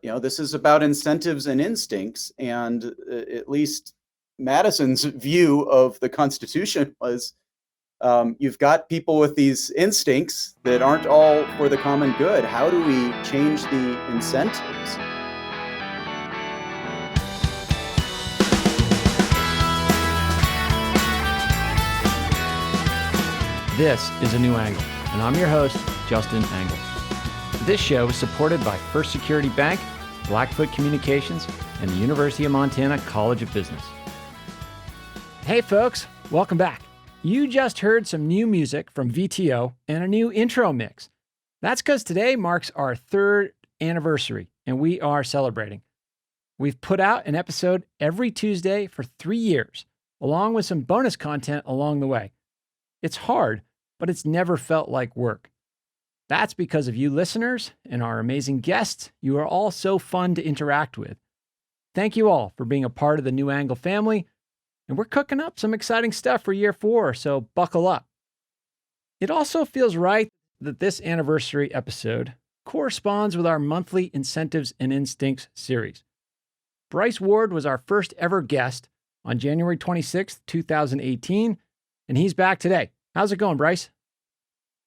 This is about incentives and instincts. And at least Madison's view of the Constitution was you've got people with these instincts that aren't all for the common good. How do we change the incentives? This is A New Angle, and I'm your host, Justin Angle. This show is supported by First Security Bank, Blackfoot Communications, and the University of Montana College of Business. Hey folks, welcome back. You just heard some new music from VTO and a new intro mix. That's because today marks our third anniversary, and we are celebrating. We've put out an episode every Tuesday for 3 years, along with some bonus content along the way. It's hard, but it's never felt like work. That's because of you listeners and our amazing guests. You are all so fun to interact with. Thank you all for being a part of the New Angle family, and we're cooking up some exciting stuff for year 4, so buckle up. It also feels right that this anniversary episode corresponds with our monthly Incentives and Instincts series. Bryce Ward was our first ever guest on January 26th, 2018, and he's back today. How's it going, Bryce?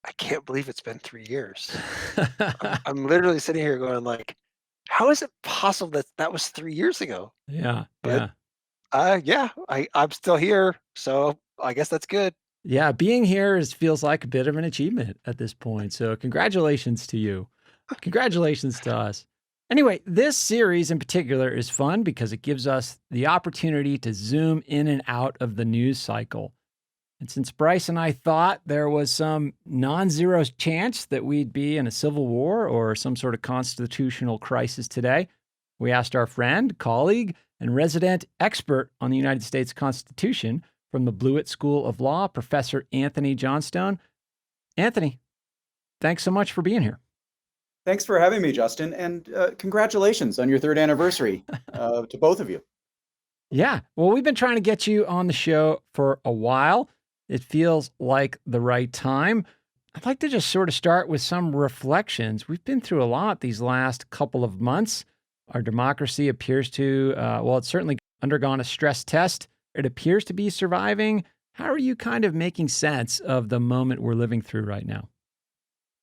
I can't believe it's been 3 years. I'm literally sitting here going like, how is it possible that that was 3 years ago? Yeah. I'm still here, so I guess that's good. Yeah, being here feels like a bit of an achievement at this point. So congratulations to you. Congratulations to us. Anyway, this series in particular is fun because it gives us the opportunity to zoom in and out of the news cycle. And since Bryce and I thought there was some non-zero chance that we'd be in a civil war or some sort of constitutional crisis today, we asked our friend, colleague, and resident expert on the United States Constitution from the Blewett School of Law, Professor Anthony Johnstone. Anthony, thanks so much for being here. Thanks for having me, Justin, and congratulations on your third anniversary to both of you. Yeah, well, we've been trying to get you on the show for a while. It feels like the right time. I'd like to just sort of start with some reflections. We've been through a lot these last couple of months. Our democracy appears to, it's certainly undergone a stress test. It appears to be surviving. How are you kind of making sense of the moment we're living through right now?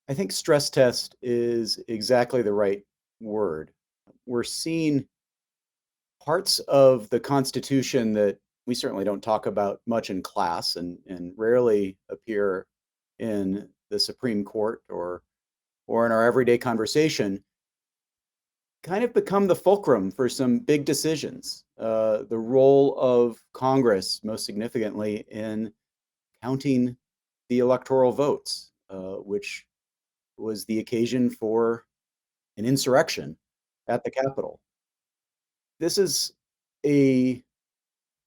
I think stress test is exactly the right word. We're seeing parts of the Constitution that we certainly don't talk about much in class and rarely appear in the Supreme Court or in our everyday conversation, kind of become the fulcrum for some big decisions. The role of Congress, most significantly, in counting the electoral votes, which was the occasion for an insurrection at the Capitol. This is a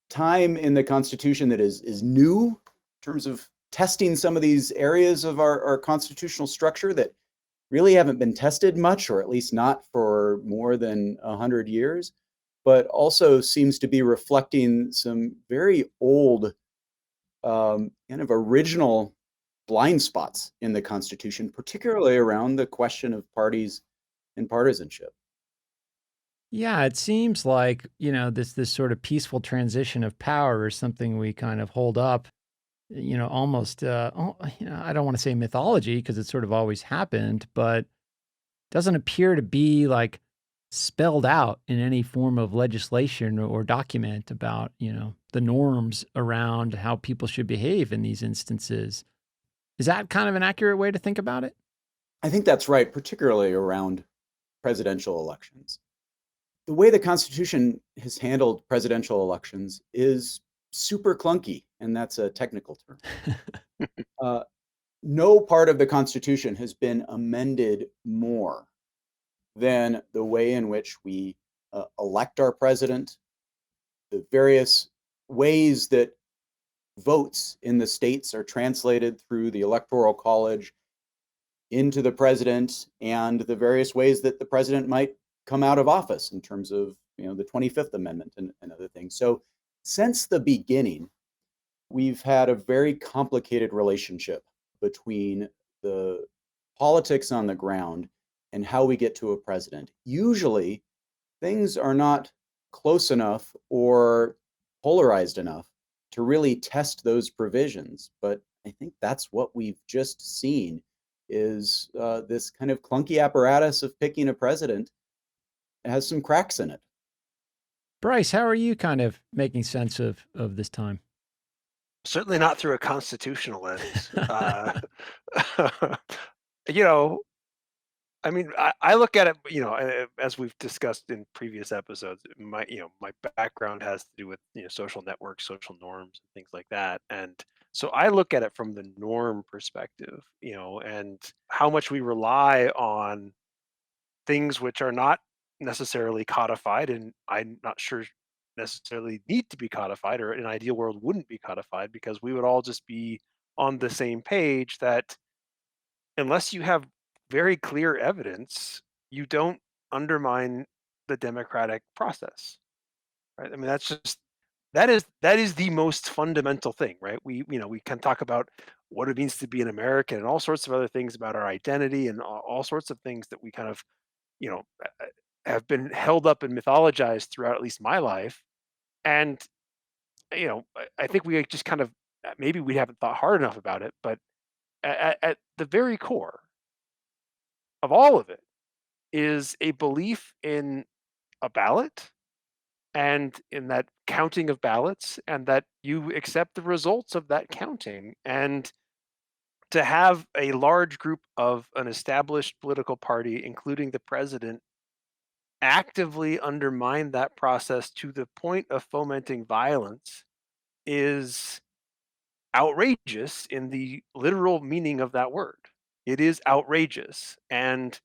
time in the Constitution that is new in terms of testing some of these areas of our constitutional structure that really haven't been tested much, or at least not for more than 100 years, but also seems to be reflecting some very old, kind of original blind spots in the Constitution, particularly around the question of parties and partisanship. Yeah, it seems like, this sort of peaceful transition of power is something we kind of hold up, almost, I don't want to say mythology because it's sort of always happened, but doesn't appear to be like spelled out in any form of legislation or document about, the norms around how people should behave in these instances. Is that kind of an accurate way to think about it? I think that's right, particularly around presidential elections. The way the Constitution has handled presidential elections is super clunky, and that's a technical term. No part of the Constitution has been amended more than the way in which we elect our president, the various ways that votes in the states are translated through the Electoral College into the president, and the various ways that the president might come out of office in terms of the 25th Amendment and other things. So since the beginning, we've had a very complicated relationship between the politics on the ground and how we get to a president. Usually, things are not close enough or polarized enough to really test those provisions. But I think that's what we've just seen is this kind of clunky apparatus of picking a president has some cracks in it. Bryce, how are you kind of making sense of this time? Certainly not through a constitutional lens. You know, I mean, I look at it, as we've discussed in previous episodes, my background has to do with, social networks, social norms, and things like that. And so I look at it from the norm perspective, and how much we rely on things which are not necessarily codified, and I'm not sure necessarily need to be codified, or in an ideal world wouldn't be codified, because we would all just be on the same page that unless you have very clear evidence, you don't undermine the democratic process, right? I mean, that is the most fundamental thing, right? We can talk about what it means to be an American and all sorts of other things about our identity and all sorts of things that we kind of, you know, have been held up and mythologized throughout at least my life. And I think we just kind of maybe we haven't thought hard enough about it, but at the very core of all of it is a belief in a ballot and in that counting of ballots, and that you accept the results of that counting. And to have a large group of an established political party, including the president, actively undermine that process to the point of fomenting violence is outrageous in the literal meaning of that word. It is outrageous. And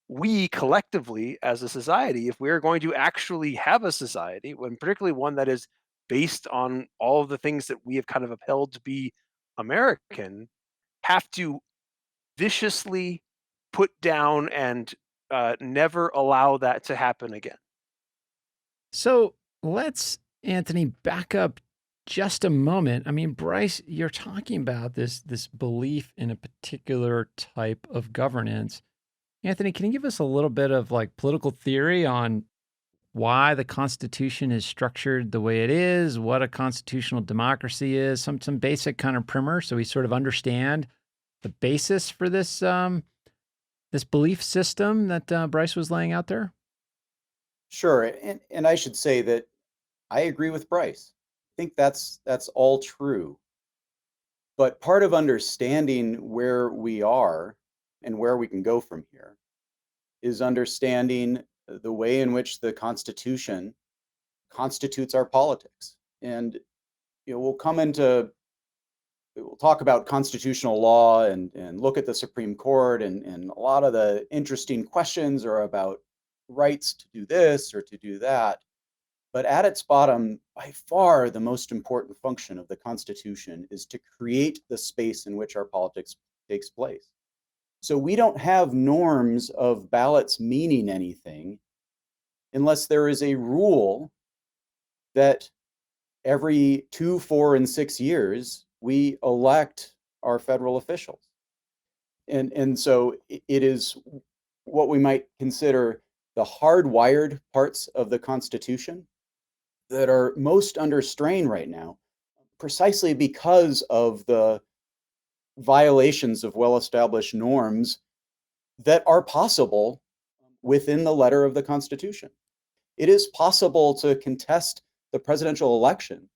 we collectively as a society, if we're going to actually have a society, when particularly one that is based on all of the things that we have kind of upheld to be American, have to viciously put down and never allow that to happen again. So let's, Anthony, back up just a moment. I mean, Bryce, you're talking about this belief in a particular type of governance. Anthony, can you give us a little bit of like political theory on why the Constitution is structured the way it is, what a constitutional democracy is, some basic kind of primer, so we sort of understand the basis for this belief system that Bryce was laying out there? Sure, and I should say that I agree with Bryce. I think that's all true. But part of understanding where we are and where we can go from here is understanding the way in which the Constitution constitutes our politics. And we'll talk about constitutional law and look at the Supreme Court, and a lot of the interesting questions are about rights to do this or to do that. But at its bottom, by far the most important function of the Constitution is to create the space in which our politics takes place. So we don't have norms of ballots meaning anything unless there is a rule that every 2, 4, and 6 years we elect our federal officials. And so it is what we might consider the hardwired parts of the Constitution that are most under strain right now, precisely because of the violations of well-established norms that are possible within the letter of the Constitution. It is possible to contest the presidential election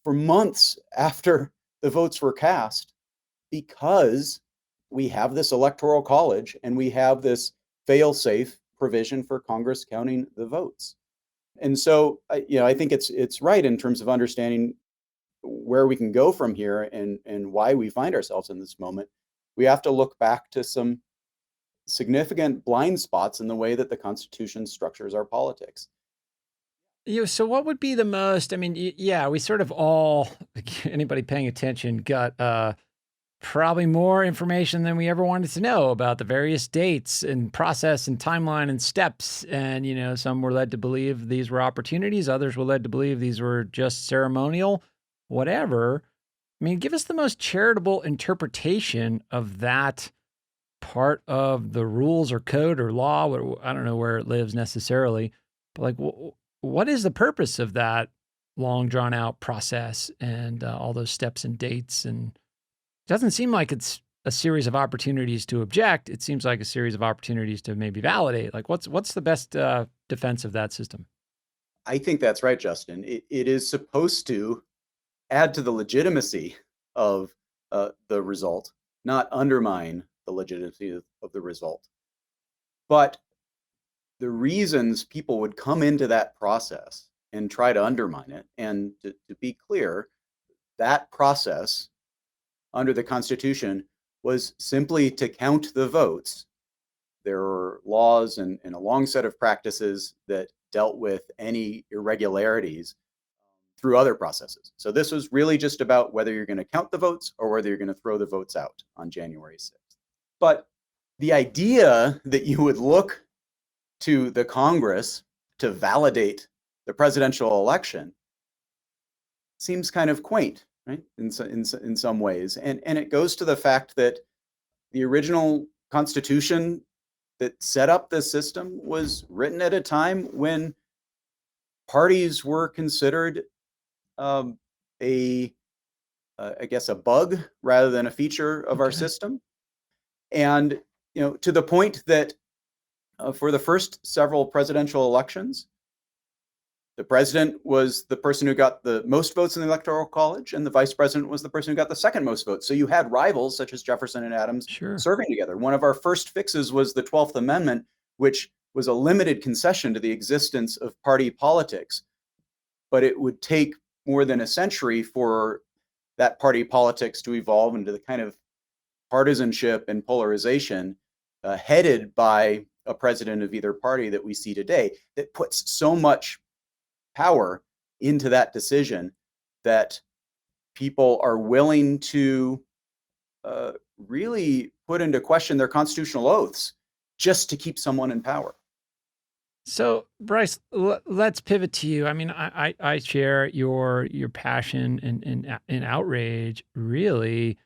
for months after the votes were cast because we have this electoral college and we have this fail-safe provision for Congress counting the votes. And so, I think it's right in terms of understanding where we can go from here and why we find ourselves in this moment. We have to look back to some significant blind spots in the way that the Constitution structures our politics. So what would be the most, I mean, yeah, we sort of all, anybody paying attention, got probably more information than we ever wanted to know about the various dates and process and timeline and steps. And, some were led to believe these were opportunities. Others were led to believe these were just ceremonial, whatever. I mean, give us the most charitable interpretation of that part of the rules or code or law. I don't know where it lives necessarily, but like, what is the purpose of that long drawn out process and all those steps and dates? And it doesn't seem like it's a series of opportunities to object. It seems like a series of opportunities to maybe validate. Like, what's the best defense of that system? I think that's right, Justin. It is supposed to add to the legitimacy of the result, not undermine the legitimacy of the result. But the reasons people would come into that process and try to undermine it, and to be clear, that process under the Constitution was simply to count the votes. There were laws and a long set of practices that dealt with any irregularities through other processes. So this was really just about whether you're going to count the votes or whether you're going to throw the votes out on January 6th. But the idea that you would look to the Congress to validate the presidential election seems kind of quaint, right? In some ways. And it goes to the fact that the original Constitution that set up this system was written at a time when parties were considered I guess, a bug rather than a feature of our system. And, to the point that for the first several presidential elections, the president was the person who got the most votes in the Electoral College, and the vice president was the person who got the second most votes. So you had rivals such as Jefferson and Adams serving together. One of our first fixes was the 12th Amendment, which was a limited concession to the existence of party politics. But it would take more than a century for that party politics to evolve into the kind of partisanship and polarization headed by a president of either party that we see today, that puts so much power into that decision that people are willing to really put into question their constitutional oaths just to keep someone in power. So, Bryce, let's pivot to you. I mean, I share your passion and outrage. Really,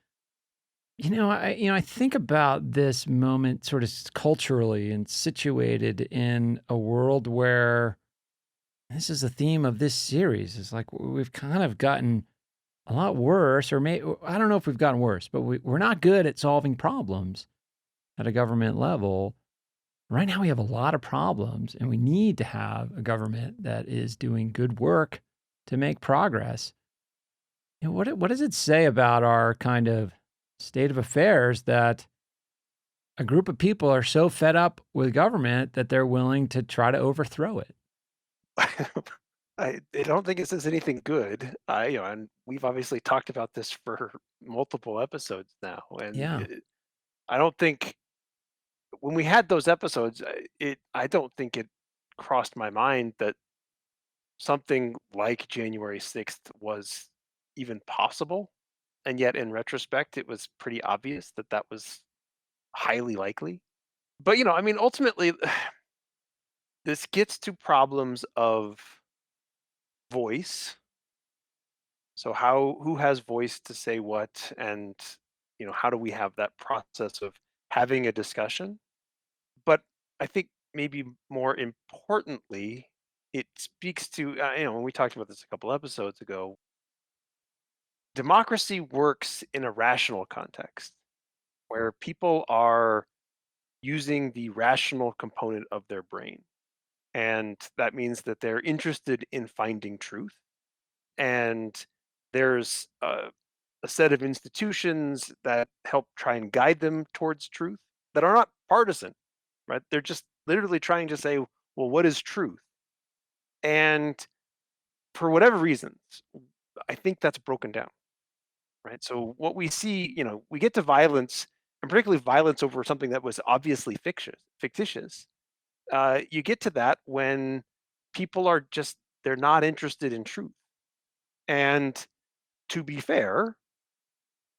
I think about this moment sort of culturally and situated in a world where this is the theme of this series. It's like we've kind of gotten a lot worse, or I don't know if we've gotten worse, but we're not good at solving problems at a government level. Right now, we have a lot of problems, and we need to have a government that is doing good work to make progress. What does it say about our kind of state of affairs that a group of people are so fed up with government that they're willing to try to overthrow it? I don't think it says anything good. And we've obviously talked about this for multiple episodes now, and Yeah. I don't think when we had those episodes, I don't think it crossed my mind that something like January 6th was even possible. And yet, in retrospect, it was pretty obvious that that was highly likely. But, I mean, ultimately, this gets to problems of voice. So who has voice to say what, and how do we have that process of having a discussion? But I think maybe more importantly, it speaks to when we talked about this a couple episodes ago, democracy works in a rational context where people are using the rational component of their brain. And that means that they're interested in finding truth. And there's a set of institutions that help try and guide them towards truth that are not partisan, right? They're just literally trying to say, well, what is truth? And for whatever reasons, I think that's broken down, right? So what we see, we get to violence, and particularly violence over something that was obviously fictitious. You get to that when people are just, they're not interested in truth. And to be fair,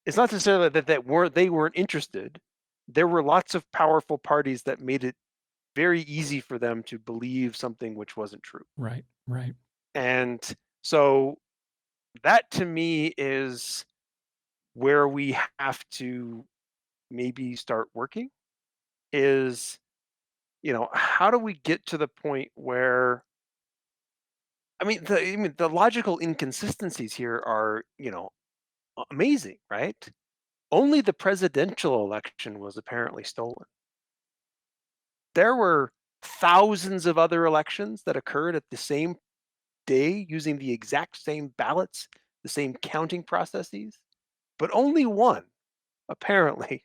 it's not necessarily that they weren't interested. There were lots of powerful parties that made it very easy for them to believe something which wasn't true. Right. Right. And so that to me is where we have to maybe start working. is, how do we get to the point where, the logical inconsistencies here are, amazing, right? Only the presidential election was apparently stolen. There were thousands of other elections that occurred at the same day using the exact same ballots, the same counting processes, but only one apparently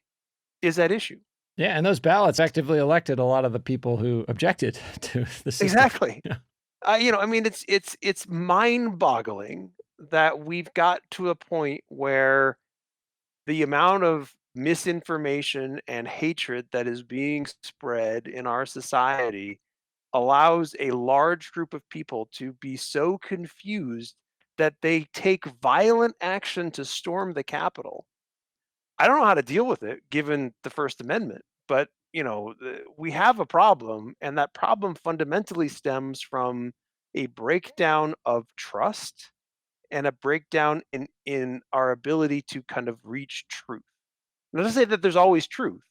is at issue. Yeah, and those ballots actively elected a lot of the people who objected to the system. Exactly. Yeah. It's mind-boggling that we've got to a point where the amount of misinformation and hatred that is being spread in our society allows a large group of people to be so confused that they take violent action to storm the Capitol. I don't know how to deal with it given the First Amendment, but we have a problem, and that problem fundamentally stems from a breakdown of trust and a breakdown in our ability to kind of reach truth. Not to say that there's always truth,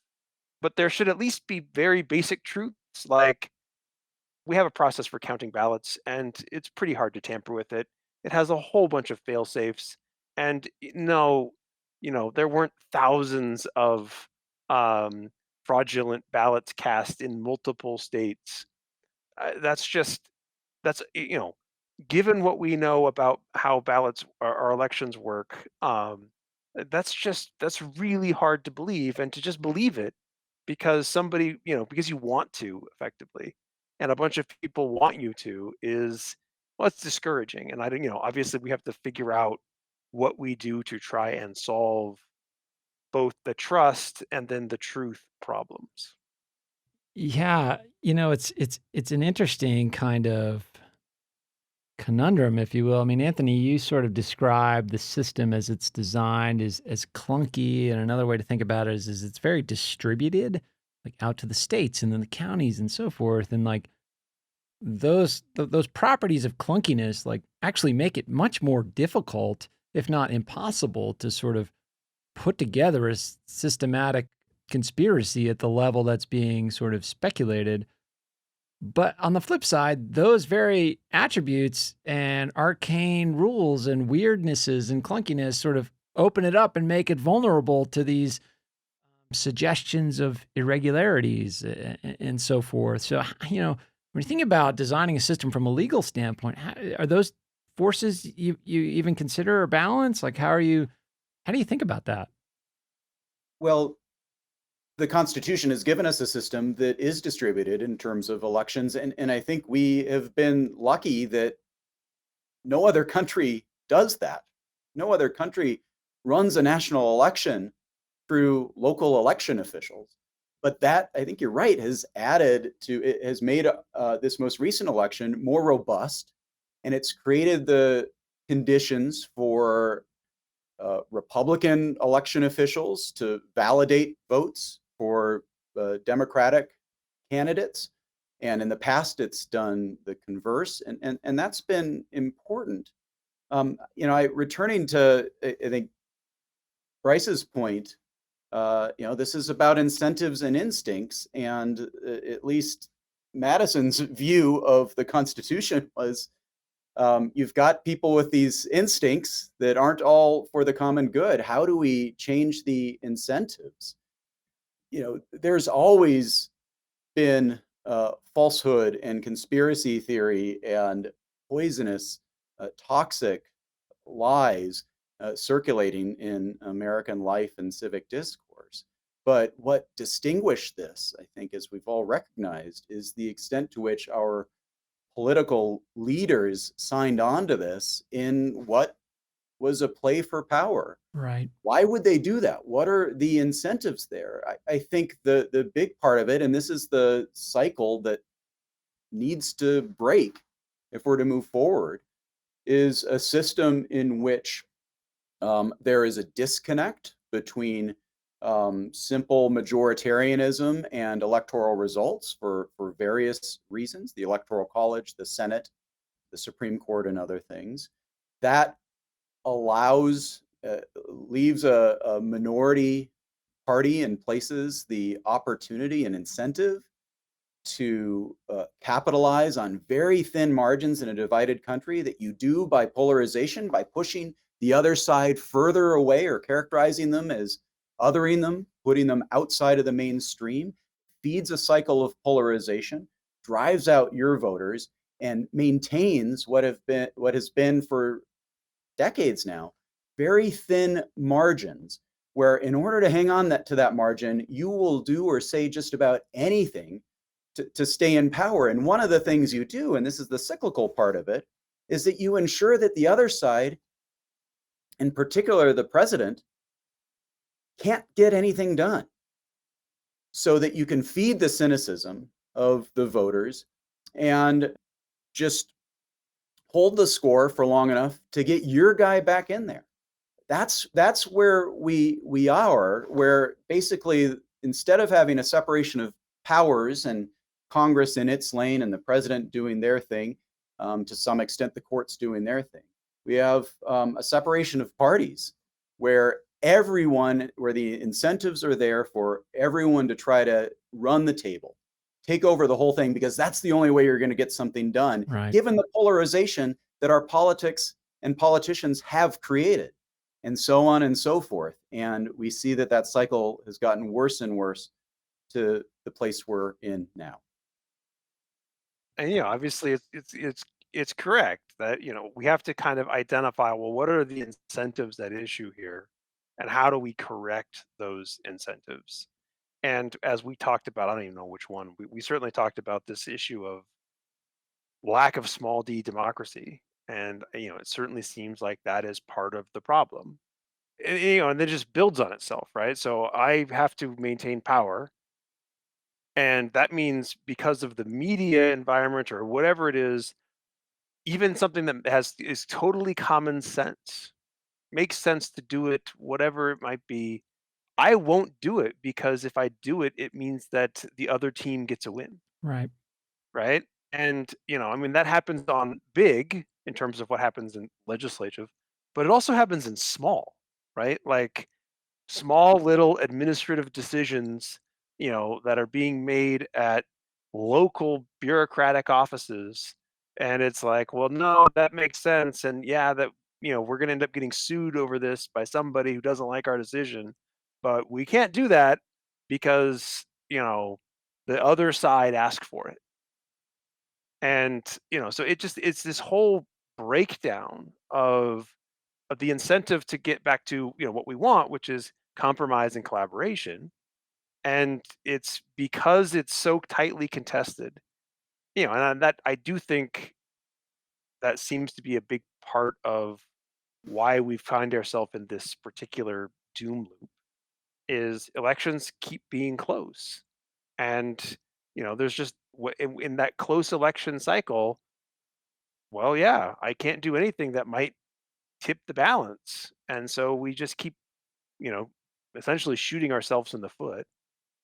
but there should at least be very basic truths like we have a process for counting ballots and it's pretty hard to tamper with it. It has a whole bunch of fail safes. And no, there weren't thousands of um, fraudulent ballots cast in multiple states. That's given what we know about how ballots our elections work, that's really hard to believe, and to just believe it because somebody, because you want to effectively, and a bunch of people want you to is, well, it's discouraging. And I don't, obviously we have to figure out what we do to try and solve both the trust and then the truth problems. Yeah, it's an interesting kind of conundrum, if you will. I mean, Anthony, you sort of described the system as it's designed as clunky, and another way to think about it is it's very distributed, like out to the states and then the counties and so forth, and like those properties of clunkiness like actually make it much more difficult, if not impossible, to sort of put together a systematic conspiracy at the level that's being sort of speculated. But on the flip side, those very attributes and arcane rules and weirdnesses and clunkiness sort of open it up and make it vulnerable to these suggestions of irregularities and so forth. So, when you think about designing a system from a legal standpoint, are those forces you even consider or balance? Like, how do you think about that? Well, the Constitution has given us a system that is distributed in terms of elections, and I think we have been lucky that no other country does that. No other country runs a national election through local election officials. But that, I think you're right, has made this most recent election more robust, and it's created the conditions for Republican election officials to validate votes for Democratic candidates. And in the past, it's done the converse, and that's been important. Returning to, I think, Bryce's point, this is about incentives and instincts, and at least Madison's view of the Constitution was you've got people with these instincts that aren't all for the common good. How do we change the incentives? There's always been falsehood and conspiracy theory and poisonous, toxic lies circulating in American life and civic discourse. But what distinguished this, I think, as we've all recognized, is the extent to which our political leaders signed on to this in what was a play for power. Right. Why would they do that? What are the incentives there? I think the big part of it, and this is the cycle that needs to break if we're to move forward, is a system in which there is a disconnect between simple majoritarianism and electoral results for various reasons, the Electoral College, the Senate, the Supreme Court, and other things. That leaves a minority party and places the opportunity and incentive to capitalize on very thin margins in a divided country that you do by polarization, by pushing the other side further away or characterizing them as othering them, putting them outside of the mainstream, feeds a cycle of polarization, drives out your voters, and maintains what has been for decades now very thin margins, where in order to hang on to that margin, you will do or say just about anything to stay in power. And one of the things you do, and this is the cyclical part of it, is that you ensure that the other side, in particular the president, can't get anything done, so that you can feed the cynicism of the voters and just hold the score for long enough to get your guy back in there. That's where we are, where basically instead of having a separation of powers and Congress in its lane and the president doing their thing, to some extent the courts doing their thing, we have a separation of parties where where the incentives are there for everyone to try to run the table, take over the whole thing, because that's the only way you're going to get something done, Right. given the polarization that our politics and politicians have created, and so on and so forth. And we see that cycle has gotten worse and worse to the place we're in now. And obviously it's correct that we have to kind of identify, well, what are the incentives at issue here, and how do we correct those incentives? And as we talked about, I don't even know which one, we certainly talked about this issue of lack of small d democracy, and it certainly seems like that is part of the problem. And it just builds on itself, right? So I have to maintain power, and that means because of the media environment or whatever it is, even something that is totally common sense, makes sense to do it, whatever it might be, I won't do it, because if I do it, it means that the other team gets a win, Right. right? And I mean, that happens on big in terms of what happens in legislative, but it also happens in small, right? Like small little administrative decisions, that are being made at local bureaucratic offices. And it's like, well, no, that makes sense. And yeah, that, we're going to end up getting sued over this by somebody who doesn't like our decision. But we can't do that because, the other side asked for it. And, so it's this whole breakdown of the incentive to get back to, what we want, which is compromise and collaboration. And it's because it's so tightly contested, and that I do think that seems to be a big part of why we find ourselves in this particular doom loop, is elections keep being close. And there's just in that close election cycle, well, yeah, I can't do anything that might tip the balance, and so we just keep you know essentially shooting ourselves in the foot.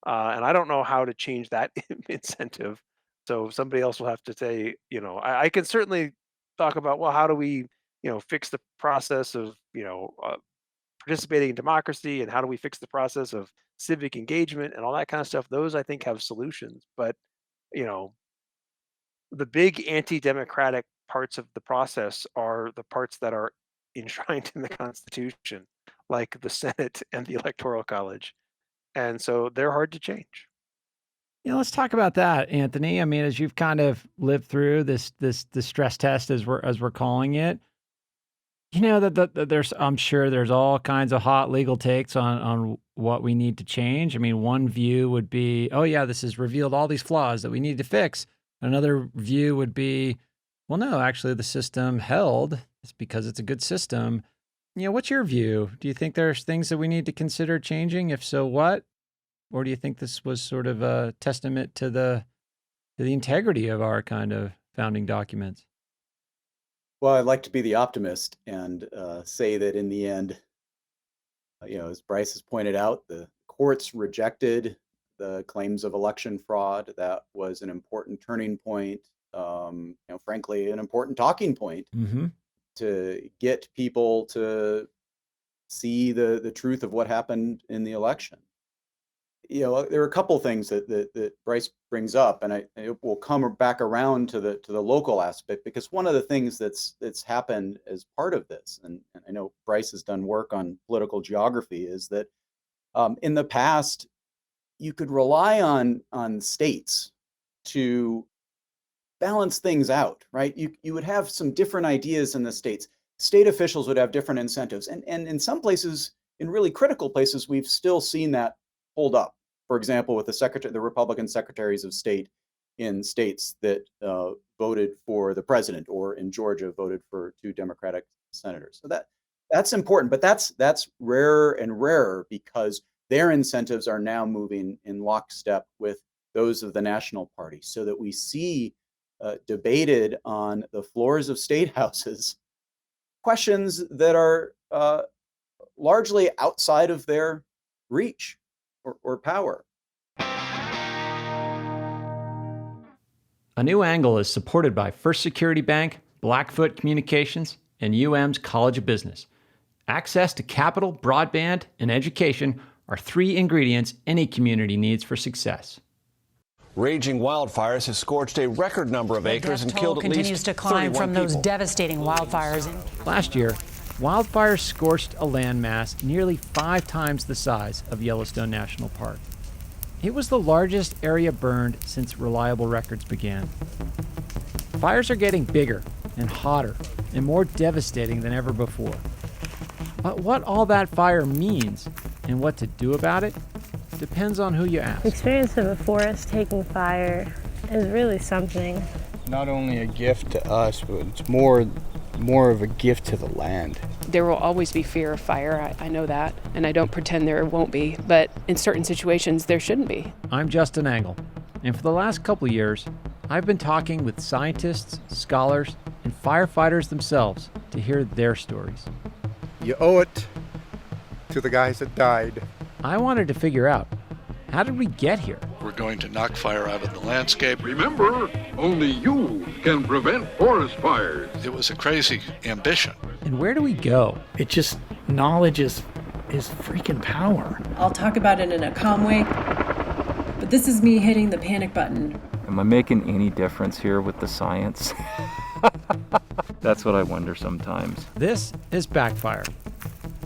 And I don't know how to change that incentive. So somebody else will have to say, I can certainly talk about, well, how do we, fix the process of, participating in democracy, and how do we fix the process of civic engagement and all that kind of stuff. Those I think have solutions, but you know, the big anti-democratic parts of the process are the parts that are enshrined in the Constitution, like the Senate and the Electoral College, and so they're hard to change. Let's talk about that, Anthony. I mean, as you've kind of lived through this stress test, as we're calling it, that there's, I'm sure there's all kinds of hot legal takes on what we need to change. I mean, one view would be, oh yeah, this has revealed all these flaws that we need to fix. Another view would be, well, no, actually the system held. It's because it's a good system. What's your view? Do you think there's things that we need to consider changing? If so, what? Or do you think this was sort of a testament to the integrity of our kind of founding documents? Well, I'd like to be the optimist and say that in the end, as Bryce has pointed out, the courts rejected the claims of election fraud. That was an important turning point, frankly, an important talking point Mm-hmm. to get people to see the truth of what happened in the election. there are a couple things that Bryce brings up, and it will come back around to the local aspect, because one of the things that's happened as part of this, and I know Bryce has done work on political geography, is that in the past you could rely on states to balance things out, right? You would have some different ideas in the states. State officials would have different incentives, and in some places, in really critical places, we've still seen that hold up. For example, with the Republican secretaries of state in states that voted for the president, or in Georgia voted for 2 Democratic senators. So that's important, but that's rarer and rarer, because their incentives are now moving in lockstep with those of the national party, so that we see debated on the floors of state houses questions that are largely outside of their reach or power. A New Angle is supported by First Security Bank, Blackfoot Communications, and UM's College of Business. Access to capital, broadband, and education are 3 ingredients any community needs for success. Raging wildfires have scorched a record number of acres and killed at least 31 continues to climb from those people. devastating wildfires. Last year, wildfires scorched a landmass nearly 5 times the size of Yellowstone National Park. It was the largest area burned since reliable records began. Fires are getting bigger and hotter and more devastating than ever before. But what all that fire means and what to do about it depends on who you ask. The experience of a forest taking fire is really something. Not only a gift to us, but it's more of a gift to the land. There will always be fear of fire, I know that, and I don't pretend there won't be, but in certain situations there shouldn't be. I'm Justin Angle, and for the last couple of years, I've been talking with scientists, scholars, and firefighters themselves to hear their stories. You owe it to the guys that died. I wanted to figure out, how did we get here? We're going to knock fire out of the landscape. Remember, only you can prevent forest fires. It was a crazy ambition. And where do we go? It just, knowledge is freaking power. I'll talk about it in a calm way, but this is me hitting the panic button. Am I making any difference here with the science? That's what I wonder sometimes. This is Backfire,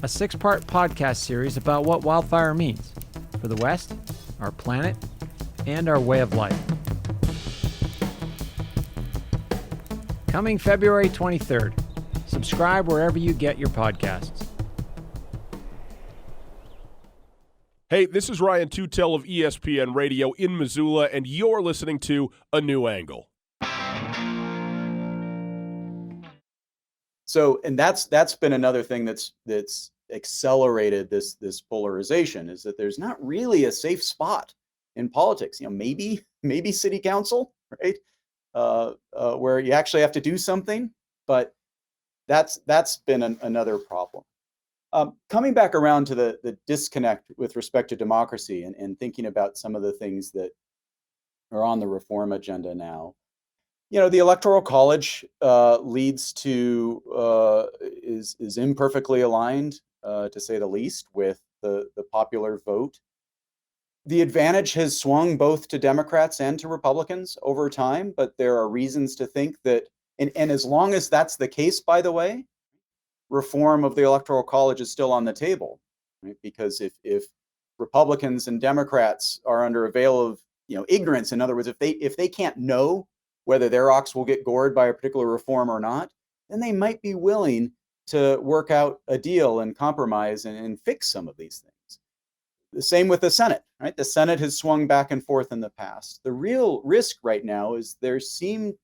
a 6-part podcast series about what wildfire means for the West, our planet, and our way of life. Coming February 23rd. Subscribe wherever you get your podcasts. Hey, this is Ryan Tutel of ESPN Radio in Missoula, and you're listening to A New Angle. So, and that's been another thing that's accelerated this polarization, is that there's not really a safe spot in politics. Maybe city council, right? Where you actually have to do something, but that's been another problem. Coming back around to the disconnect with respect to democracy, and thinking about some of the things that are on the reform agenda now. The Electoral College leads to is imperfectly aligned, to say the least, with the popular vote. The advantage has swung both to Democrats and to Republicans over time, but there are reasons to think that, and as long as that's the case, by the way, reform of the Electoral College is still on the table, right? Because if Republicans and Democrats are under a veil of ignorance, in other words, if they can't know whether their ox will get gored by a particular reform or not, then they might be willing to work out a deal and compromise and fix some of these things. The same with the Senate, right? The Senate has swung back and forth in the past. The real risk right now is there seems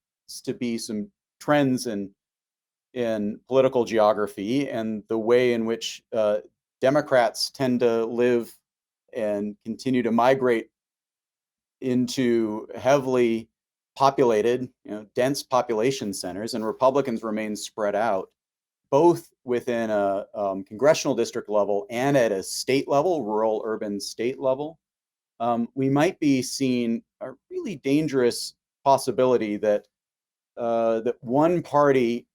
to be some trends in political geography and the way in which Democrats tend to live and continue to migrate into heavily populated, dense population centers, and Republicans remain spread out, both within a congressional district level and at a state level, rural, urban state level. We might be seeing a really dangerous possibility that that one party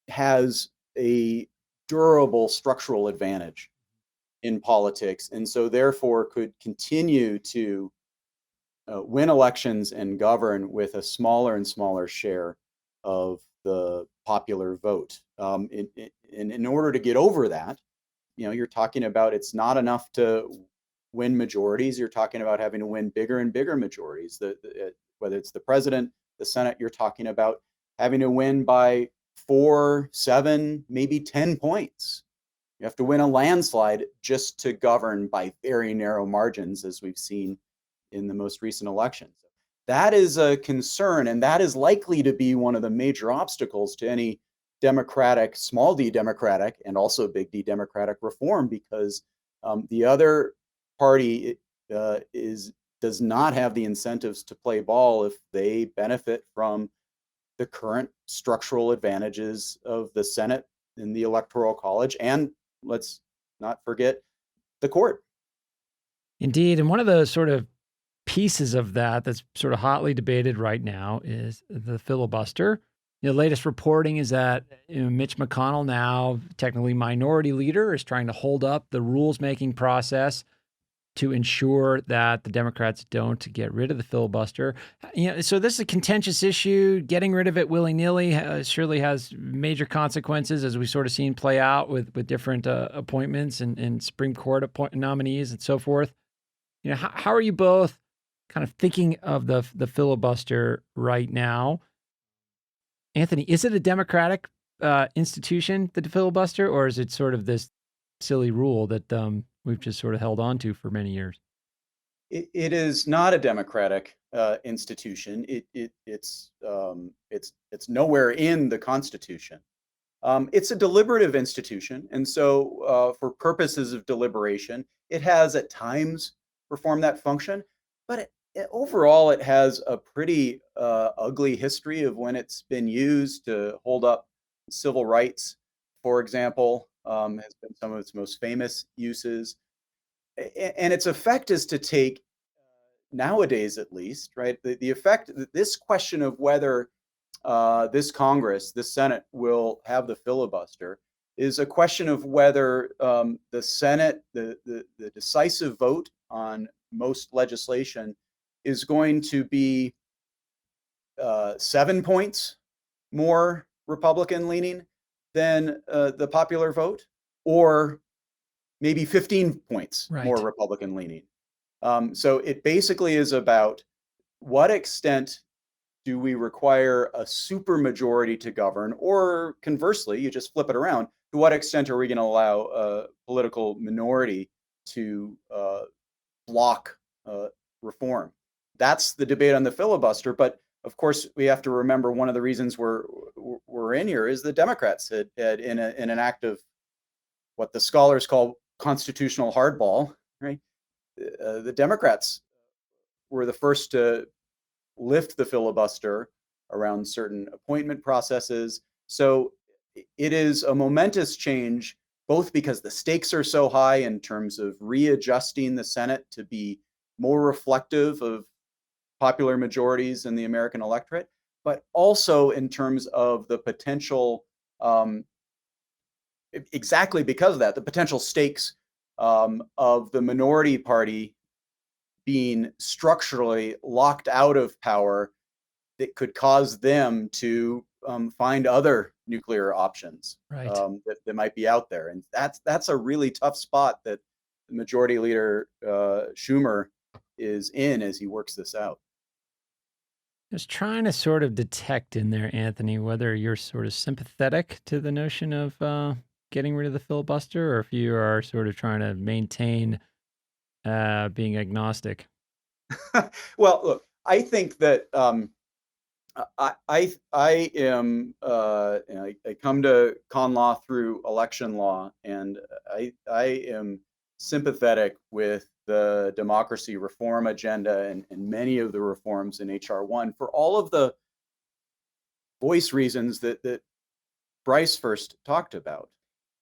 has a durable structural advantage in politics, and so therefore could continue to win elections and govern with a smaller and smaller share of the popular vote. In order to get over that, you're talking about it's not enough to win majorities. You're talking about having to win bigger and bigger majorities. Whether it's the president, the Senate, you're talking about having to win by 4, 7, maybe 10 points. You have to win a landslide just to govern by very narrow margins, as we've seen in the most recent elections. That is a concern, and that is likely to be one of the major obstacles to any democratic, small d democratic, and also big D democratic reform, because the other party does not have the incentives to play ball if they benefit from the current structural advantages of the Senate and the Electoral College, and let's not forget the court. Indeed, and one of the sort of pieces of that that's sort of hotly debated right now is the filibuster. The latest reporting is that Mitch McConnell, now technically minority leader, is trying to hold up the rules-making process to ensure that the Democrats don't get rid of the filibuster. So this is a contentious issue. Getting rid of it willy-nilly surely has major consequences, as we've sort of seen play out with different appointments and Supreme Court nominees and so forth. How are you both kind of thinking of the filibuster right now? Anthony, is it a democratic institution, the filibuster, or is it sort of this silly rule that we've just sort of held on to for many years? It is not a democratic institution. It's nowhere in the Constitution. It's a deliberative institution, and so for purposes of deliberation, it has at times performed that function, but overall, it has a pretty ugly history of when it's been used to hold up civil rights, for example, has been some of its most famous uses. And its effect is to take, nowadays at least, right, the effect, this question of whether this Congress, this Senate will have the filibuster is a question of whether the Senate, the decisive vote on most legislation is going to be 7 points more Republican leaning than the popular vote, or maybe 15 points more Republican leaning. So it basically is about what extent do we require a supermajority to govern, or conversely, you just flip it around, to what extent are we going to allow a political minority to block reform? That's the debate on the filibuster. But of course, we have to remember one of the reasons we're in here is the Democrats had in an act of what the scholars call constitutional hardball, right? The Democrats were the first to lift the filibuster around certain appointment processes. So it is a momentous change, both because the stakes are so high in terms of readjusting the Senate to be more reflective of popular majorities in the American electorate, but also in terms of the potential, exactly because of that, the potential stakes of the minority party being structurally locked out of power that could cause them to find other nuclear options that might be out there. And that's a really tough spot that the Majority Leader Schumer is in as he works this out. Just trying to sort of detect in there, Anthony, whether you're sort of sympathetic to the notion of getting rid of the filibuster, or if you are sort of trying to maintain being agnostic. Well, look, I think that I am I come to con law through election law, and I am sympathetic with the democracy reform agenda and many of the reforms in HR 1 for all of the voice reasons that Bryce first talked about.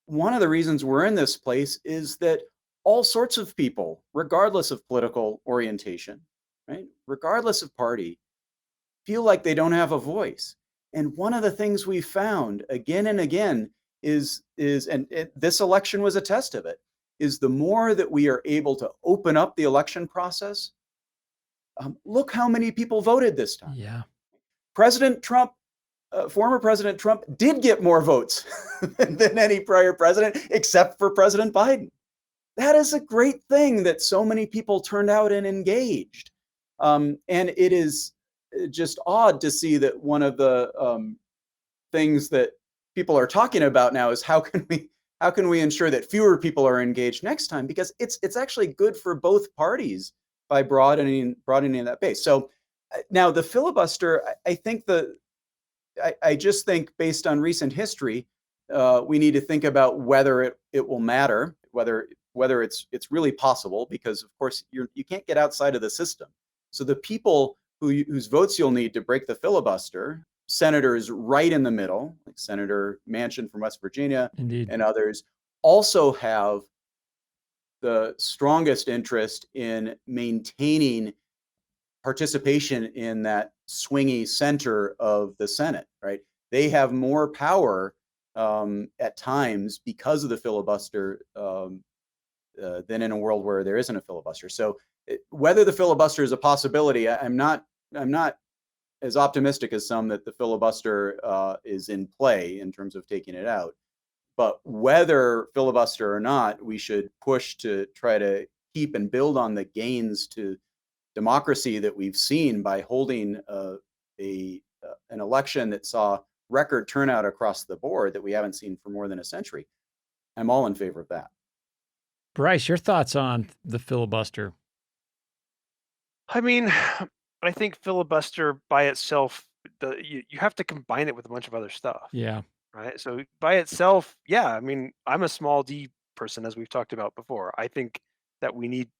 One of the reasons we're in this place is that all sorts of people, regardless of political orientation, right, regardless of party, feel like they don't have a voice. And one of the things we found again and again is this election was a test of it, is the more that we are able to open up the election process, look how many people voted this time. Yeah. President Trump, former President Trump did get more votes than any prior president, except for President Biden. That is a great thing that so many people turned out and engaged. And it is just odd to see that one of the things that people are talking about now is how can we ensure that fewer people are engaged next time, because it's actually good for both parties by broadening that base. So now the filibuster, I just think based on recent history, we need to think about whether it will matter, whether it's really possible, because of course you can't get outside of the system. So the people whose votes you'll need to break the filibuster, senators right in the middle, like Senator Manchin from West Virginia, Indeed, and others, also have the strongest interest in maintaining participation in that swingy center of the Senate, right? They have more power at times because of the filibuster than in a world where there isn't a filibuster. So whether the filibuster is a possibility, I'm not as optimistic as some that the filibuster is in play in terms of taking it out. But whether filibuster or not, we should push to try to keep and build on the gains to democracy that we've seen by holding an election that saw record turnout across the board that we haven't seen for more than a century. I'm all in favor of that. Bryce, your thoughts on the filibuster? I mean, I think filibuster by itself, you have to combine it with a bunch of other stuff. Yeah. Right. So by itself, yeah, I mean, I'm a small d person, as we've talked about before. I think that we need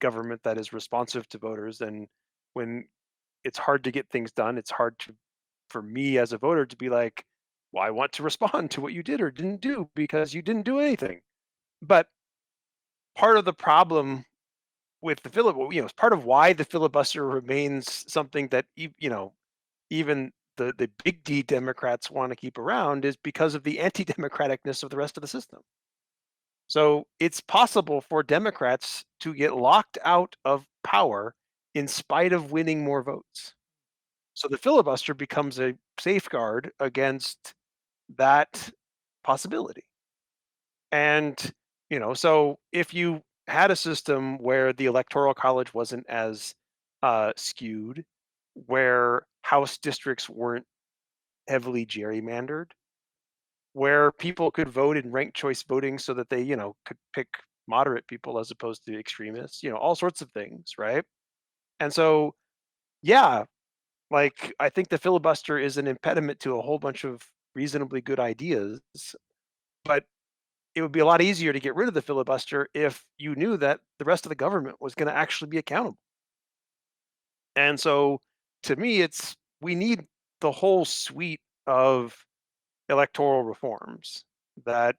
government that is responsive to voters. And when it's hard to get things done, it's hard for me as a voter to be like, well, I want to respond to what you did or didn't do because you didn't do anything. But part of the problem with the filibuster, it's part of why the filibuster remains something that, even the big D Democrats want to keep around, is because of the anti-democraticness of the rest of the system. So it's possible for Democrats to get locked out of power in spite of winning more votes. So the filibuster becomes a safeguard against that possibility. And, so if you had a system where the Electoral College wasn't as skewed, where House districts weren't heavily gerrymandered, where people could vote in ranked choice voting so that they, could pick moderate people as opposed to extremists, all sorts of things, right? And so, yeah, like I think the filibuster is an impediment to a whole bunch of reasonably good ideas, but it would be a lot easier to get rid of the filibuster if you knew that the rest of the government was going to actually be accountable. And so to me, we need the whole suite of electoral reforms that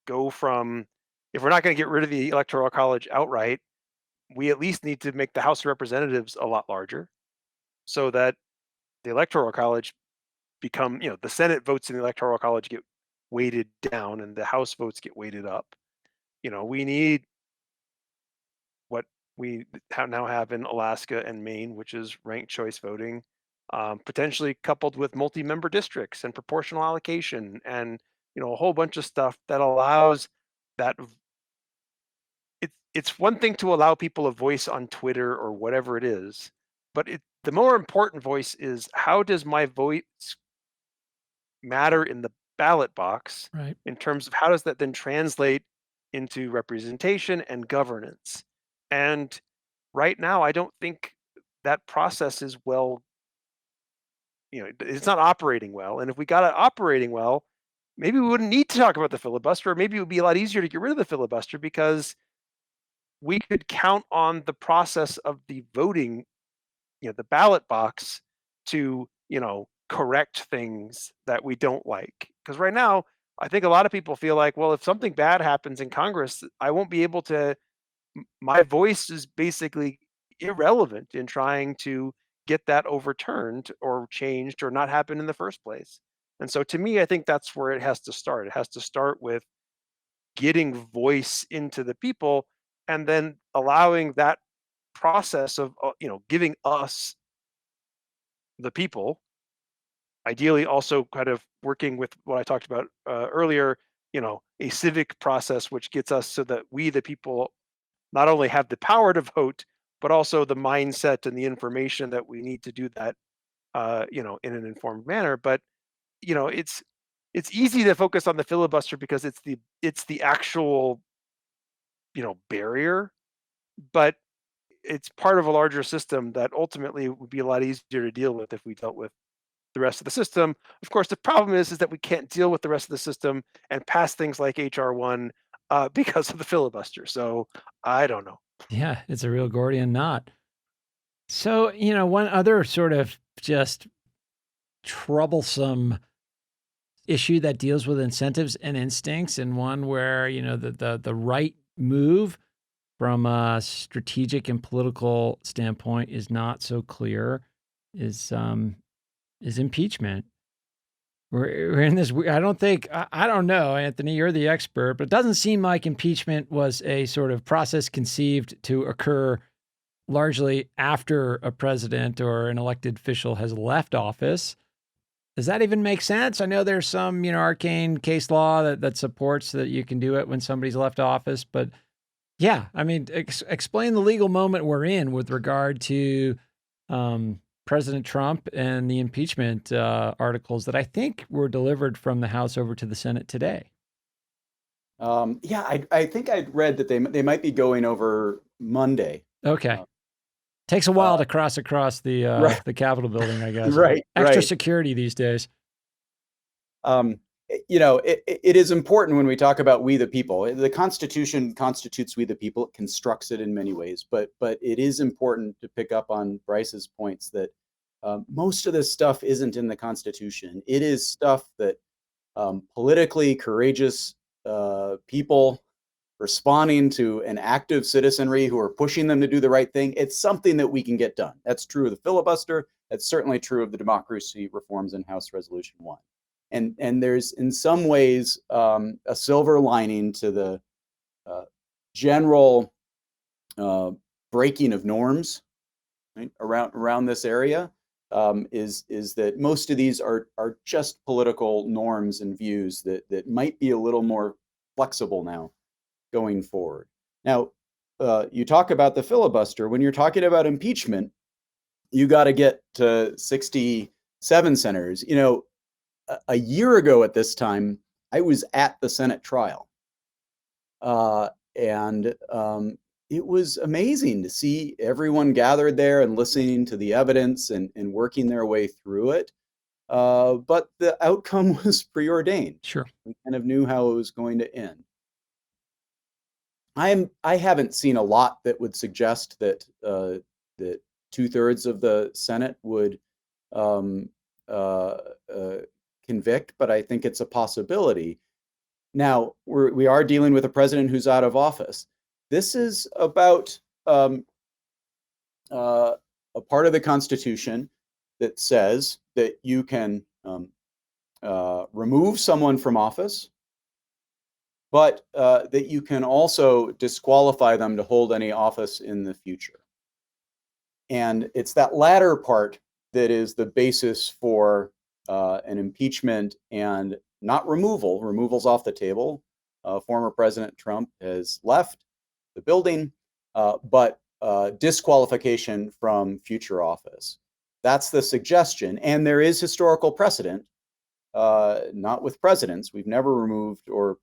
go from, if we're not going to get rid of the Electoral College outright, we at least need to make the House of Representatives a lot larger so that the Electoral College become, the Senate votes in the Electoral College get weighted down and the House votes get weighted up. We need what we now have in Alaska and Maine, which is ranked choice voting, potentially coupled with multi-member districts and proportional allocation and a whole bunch of stuff that allows that. It's one thing to allow people a voice on Twitter or whatever it is, but the more important voice is, how does my voice matter in the ballot box, right, in terms of how does that then translate into representation and governance? And right now, I don't think that process is well, it's not operating well. And if we got it operating well, maybe we wouldn't need to talk about the filibuster, or maybe it would be a lot easier to get rid of the filibuster because we could count on the process of the voting, the ballot box to, correct things that we don't like. Because right now, I think a lot of people feel like, well, if something bad happens in Congress, I won't be able to, my voice is basically irrelevant in trying to get that overturned or changed or not happen in the first place. And so to me, I think that's where it has to start. It has to start with getting voice into the people, and then allowing that process of giving us the people, ideally also kind of working with what I talked about earlier, a civic process which gets us so that we the people not only have the power to vote, but also the mindset and the information that we need to do that, in an informed manner. But it's easy to focus on the filibuster because it's the actual barrier, but it's part of a larger system that ultimately would be a lot easier to deal with if we dealt with the rest of the system. Of course, the problem is that we can't deal with the rest of the system and pass things like HR1 because of the filibuster. So I don't know. Yeah, it's a real Gordian knot. So, one other sort of just troublesome issue that deals with incentives and instincts, and one where, the right move from a strategic and political standpoint is not so clear, is impeachment. We're in this, I don't know, Anthony, you're the expert, but it doesn't seem like impeachment was a sort of process conceived to occur largely after a president or an elected official has left office. Does that even make sense? I know there's some, arcane case law that supports that you can do it when somebody's left office, but yeah, I mean, explain the legal moment we're in with regard to President Trump and the impeachment articles that I think were delivered from the House over to the Senate today. I think I'd read that they might be going over Monday. Okay. Takes a while to cross across the right. the Capitol building, I guess. Right. Extra security these days. It is important when we talk about we the people. The Constitution constitutes we the people. It constructs it in many ways, but it is important to pick up on Bryce's points that most of this stuff isn't in the Constitution. It is stuff that politically courageous people responding to an active citizenry who are pushing them to do the right thing. It's something that we can get done. That's true of the filibuster. That's certainly true of the democracy reforms in House Resolution 1. And there's in some ways a silver lining to the general breaking of norms, right, around this area, is that most of these are just political norms and views that might be a little more flexible now going forward. Now, you talk about the filibuster. When you're talking about impeachment, you got to get to 67 senators. A year ago at this time, I was at the Senate trial. And it was amazing to see everyone gathered there and listening to the evidence and working their way through it. But the outcome was preordained. Sure. We kind of knew how it was going to end. I haven't seen a lot that would suggest that that 2/3 of the Senate would convict, but I think it's a possibility. Now, we are dealing with a president who's out of office. This is about a part of the Constitution that says that you can remove someone from office, but that you can also disqualify them to hold any office in the future. And it's that latter part that is the basis for an impeachment and not removal. Removal's off the table. Former President Trump has left the building, but disqualification from future office. That's the suggestion. And there is historical precedent, not with presidents. We've never removed or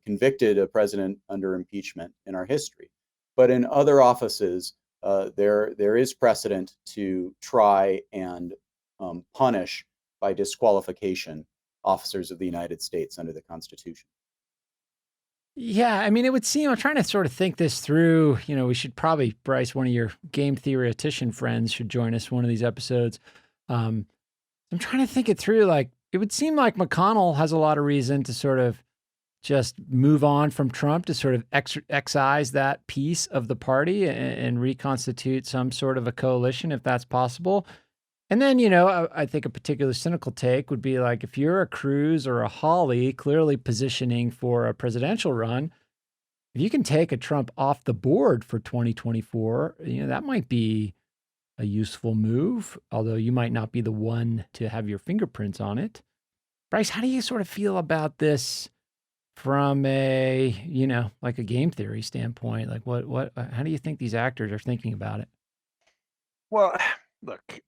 convicted a president under impeachment in our history. But in other offices, there is precedent to try and punish by disqualification officers of the United States under the Constitution. Yeah, I mean, it would seem, I'm trying to sort of think this through. We should probably, Bryce, one of your game theoretician friends should join us one of these episodes. I'm trying to think it through. Like, it would seem like McConnell has a lot of reason to sort of just move on from Trump, to sort of excise that piece of the party and reconstitute some sort of a coalition, if that's possible. And then, I think a particular cynical take would be like, if you're a Cruz or a Hawley clearly positioning for a presidential run, if you can take a Trump off the board for 2024, that might be a useful move, although you might not be the one to have your fingerprints on it. Bryce, how do you sort of feel about this from a, like a game theory standpoint? Like how do you think these actors are thinking about it? Well, look,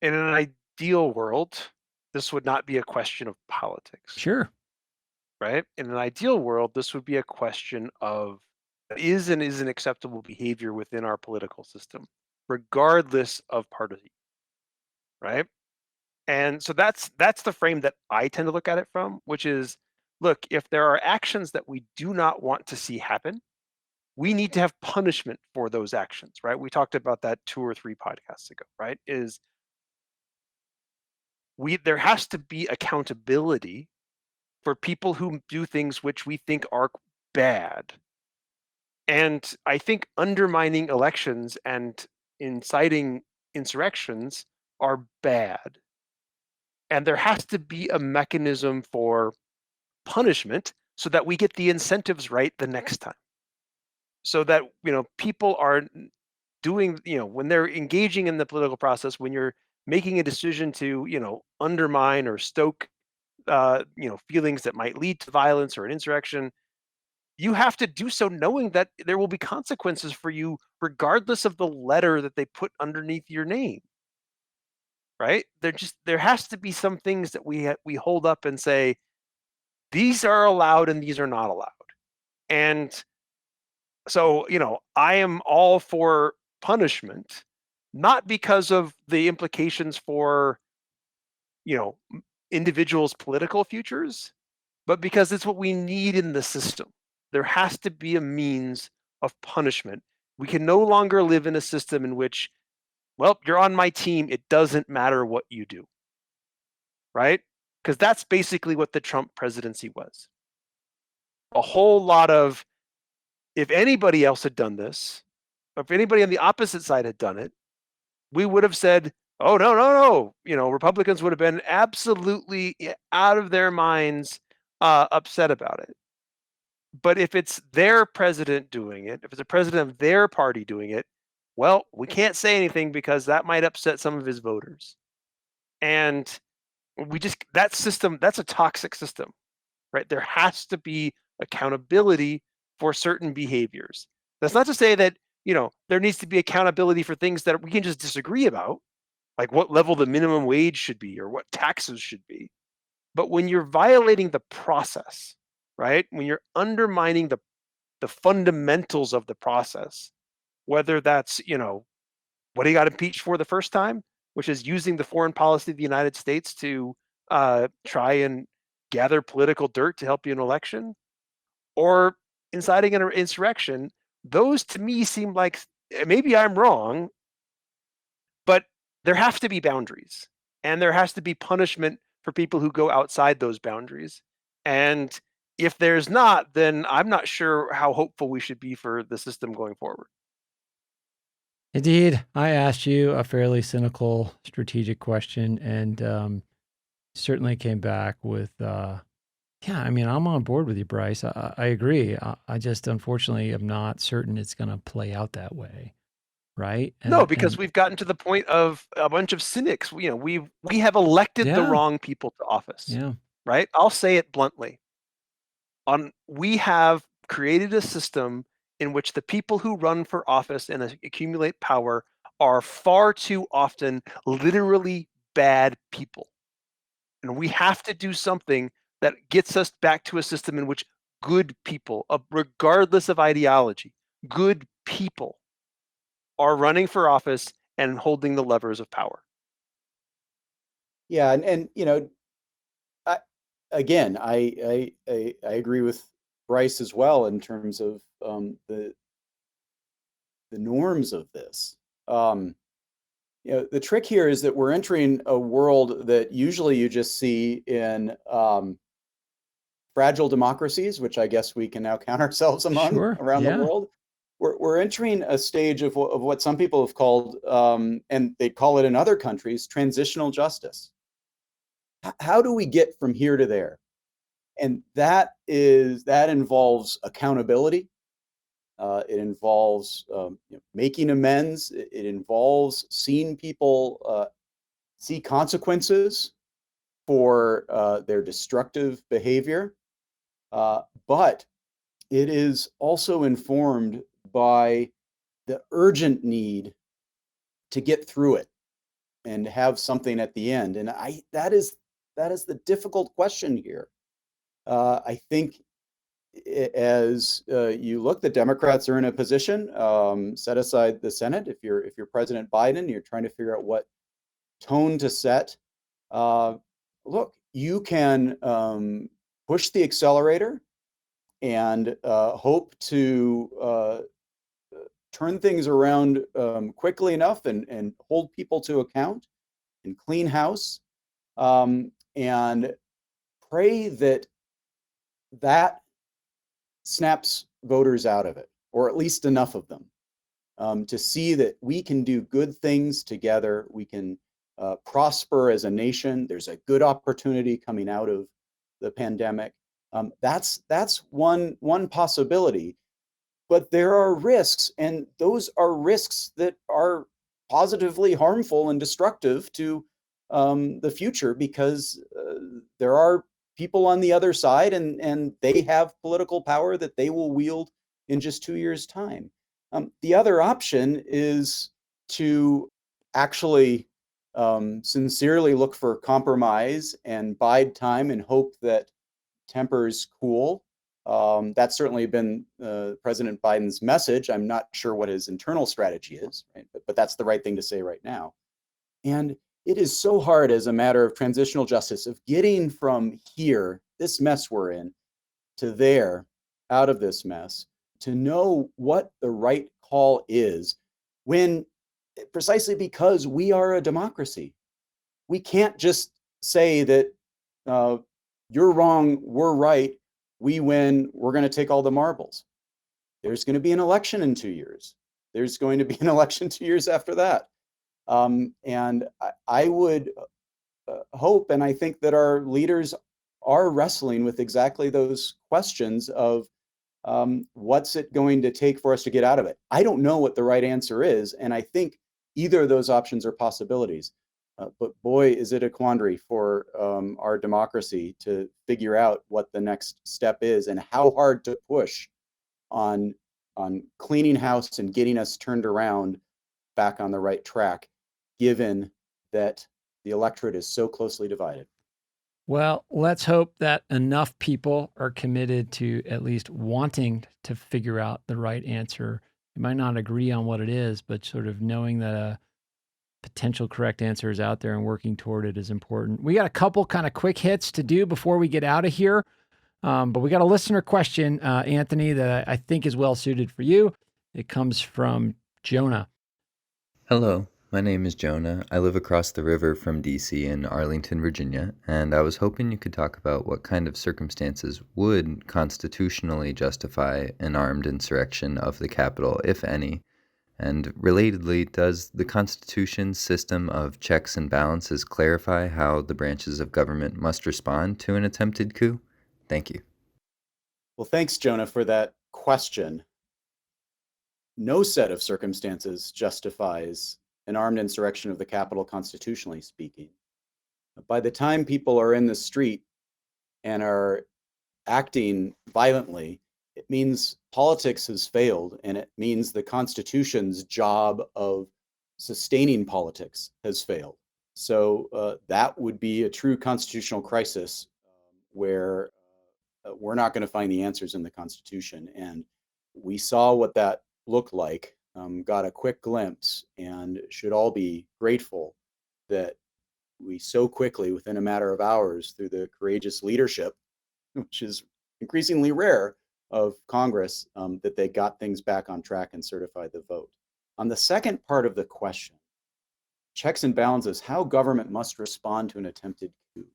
in an ideal world, this would not be a question of politics. Sure. Right? In an ideal world, this would be a question of is and isn't acceptable behavior within our political system, regardless of party. Right? And so that's the frame that I tend to look at it from, which is, look, if there are actions that we do not want to see happen, we need to have punishment for those actions, right? We talked about that 2 or 3 podcasts ago, right? There has to be accountability for people who do things which we think are bad. And I think undermining elections and inciting insurrections are bad. And there has to be a mechanism for punishment so that we get the incentives right the next time. So that, people are doing, when they're engaging in the political process, when you're making a decision to, undermine or stoke, feelings that might lead to violence or an insurrection, you have to do so knowing that there will be consequences for you, regardless of the letter that they put underneath your name. Right? There has to be some things that we hold up and say, these are allowed and these are not allowed. And so, I am all for punishment, not because of the implications for, individuals' political futures, but because it's what we need in the system. There has to be a means of punishment. We can no longer live in a system in which, well, you're on my team, it doesn't matter what you do. Right? Because that's basically what the Trump presidency was. A whole lot of, if anybody else had done this, or if anybody on the opposite side had done it, we would have said, oh, no. Republicans would have been absolutely out of their minds upset about it. But if it's their president doing it, if it's a president of their party doing it, well, we can't say anything because that might upset some of his voters. And that system, that's a toxic system, right? There has to be accountability for certain behaviors. That's not to say that, there needs to be accountability for things that we can just disagree about, like what level the minimum wage should be or what taxes should be. But when you're violating the process, right? When you're undermining the fundamentals of the process, whether that's, what he got impeached for the first time, which is using the foreign policy of the United States to try and gather political dirt to help you in an election, or inciting an insurrection, those to me seem like, maybe I'm wrong, but there have to be boundaries, and there has to be punishment for people who go outside those boundaries. And if there's not, then I'm not sure how hopeful we should be for the system going forward. Indeed. I asked you a fairly cynical strategic question, and certainly came back with, I'm on board with you, Bryce. I agree. I just unfortunately am not certain it's going to play out that way. Right? No, because we've gotten to the point of a bunch of cynics. We have elected the wrong people to office. Yeah. Right? I'll say it bluntly. We have created a system in which the people who run for office and accumulate power are far too often literally bad people. And we have to do something that gets us back to a system in which good people, regardless of ideology, good people are running for office and holding the levers of power. Yeah, and I agree with Bryce as well in terms of the norms of this. The trick here is that we're entering a world that usually you just see in fragile democracies, which I guess we can now count ourselves among around the world, we're entering a stage of what some people have called, and they call it in other countries, transitional justice. How do we get from here to there? And that involves accountability. It involves making amends. It involves seeing people see consequences for their destructive behavior. But it is also informed by the urgent need to get through it and have something at the end. And that is the difficult question here. I think as you look, the Democrats are in a position, set aside the Senate. If you're President Biden, you're trying to figure out what tone to set. Look, you can push the accelerator and hope to turn things around quickly enough and hold people to account and clean house, and pray that snaps voters out of it, or at least enough of them, to see that we can do good things together. We can prosper as a nation. There's a good opportunity coming out of the pandemic. That's one possibility. But there are risks, and those are risks that are positively harmful and destructive to the future, because there are people on the other side, and they have political power that they will wield in just 2 years' time. The other option is to actually sincerely look for compromise and bide time and hope that tempers cool. That's certainly been President Biden's message. I'm not sure what his internal strategy is, right? But that's the right thing to say right now. And it is so hard as a matter of transitional justice, of getting from here, this mess we're in, to there, out of this mess, to know what the right call is, when precisely because we are a democracy. We can't just say that you're wrong, we're right, we win, we're going to take all the marbles. There's going to be an election in 2 years. There's going to be an election 2 years after that. And I would hope, and I think that our leaders are wrestling with exactly those questions of what's it going to take for us to get out of it. I don't know what the right answer is, and I think either of those options are possibilities. But boy, is it a quandary for our democracy to figure out what the next step is, and how hard to push on cleaning house and getting us turned around back on the right track, given that the electorate is so closely divided. Well, let's hope that enough people are committed to at least wanting to figure out the right answer. You might not agree on what it is, but sort of knowing that a potential correct answer is out there and working toward it is important. We got a couple kind of quick hits to do before we get out of here. But we got a listener question, Anthony, that I think is well suited for you. It comes from Jonah. Hello, my name is Jonah. I live across the river from DC in Arlington, Virginia, and I was hoping you could talk about what kind of circumstances would constitutionally justify an armed insurrection of the Capitol, if any. And relatedly, does the Constitution's system of checks and balances clarify how the branches of government must respond to an attempted coup? Thank you. Well, thanks, Jonah, for that question. No set of circumstances justifies an armed insurrection of the Capitol, constitutionally speaking. By the time people are in the street and are acting violently, it means politics has failed, and it means the Constitution's job of sustaining politics has failed. So that would be a true constitutional crisis where we're not going to find the answers in the Constitution. And we saw what that looked like, got a quick glimpse, and should all be grateful that we so quickly, within a matter of hours, through the courageous leadership, which is increasingly rare, of Congress, that they got things back on track and certified the vote. On the second part of the question, checks and balances, how government must respond to an attempted coup.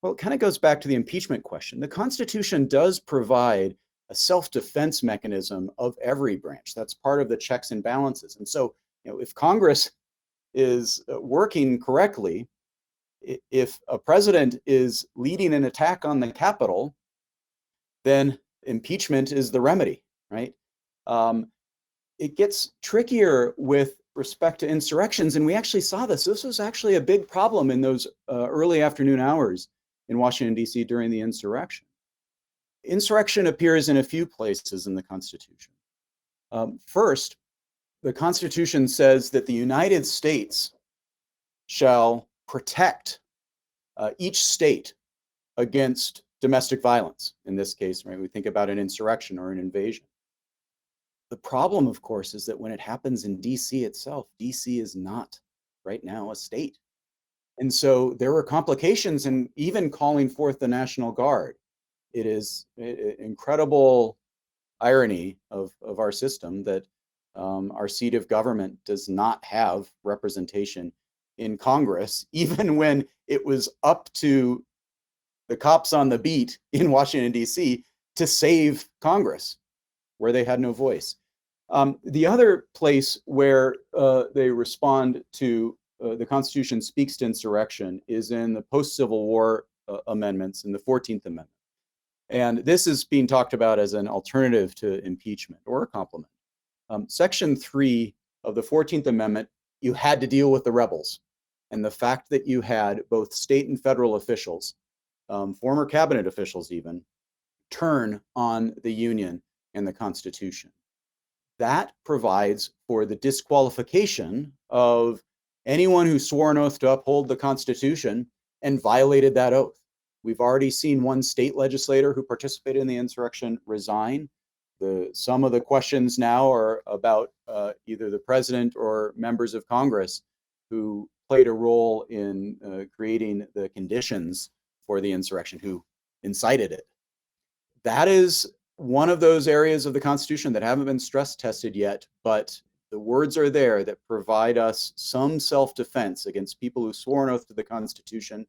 Well, it kind of goes back to the impeachment question. The Constitution does provide a self-defense mechanism of every branch. That's part of the checks and balances. And so, if Congress is working correctly, if a president is leading an attack on the Capitol, then impeachment is the remedy, right? It gets trickier with respect to insurrections, and we actually saw this. This was actually a big problem in those early afternoon hours in Washington, D.C. during the insurrection. Insurrection appears in a few places in the Constitution. First, the Constitution says that the United States shall protect each state against domestic violence. In this case, right, we think about an insurrection or an invasion. The problem, of course, is that when it happens in DC itself, DC is not right now a state. And so there were complications in even calling forth the National Guard. It is incredible irony of our system that our seat of government does not have representation in Congress, even when it was up to the cops on the beat in Washington, D.C. to save Congress, where they had no voice. The other place where they respond to the Constitution speaks to insurrection is in the post-Civil War amendments in the 14th Amendment. And this is being talked about as an alternative to impeachment or a complement. Section 3 of the 14th Amendment, you had to deal with the rebels. And the fact that you had both state and federal officials, former cabinet officials even, turn on the Union and the Constitution. That provides for the disqualification of anyone who swore an oath to uphold the Constitution and violated that oath. We've already seen one state legislator who participated in the insurrection resign. Some of the questions now are about either the president or members of Congress who played a role in creating the conditions for the insurrection, who incited it. That is one of those areas of the Constitution that haven't been stress tested yet, but the words are there that provide us some self-defense against people who swore an oath to the Constitution,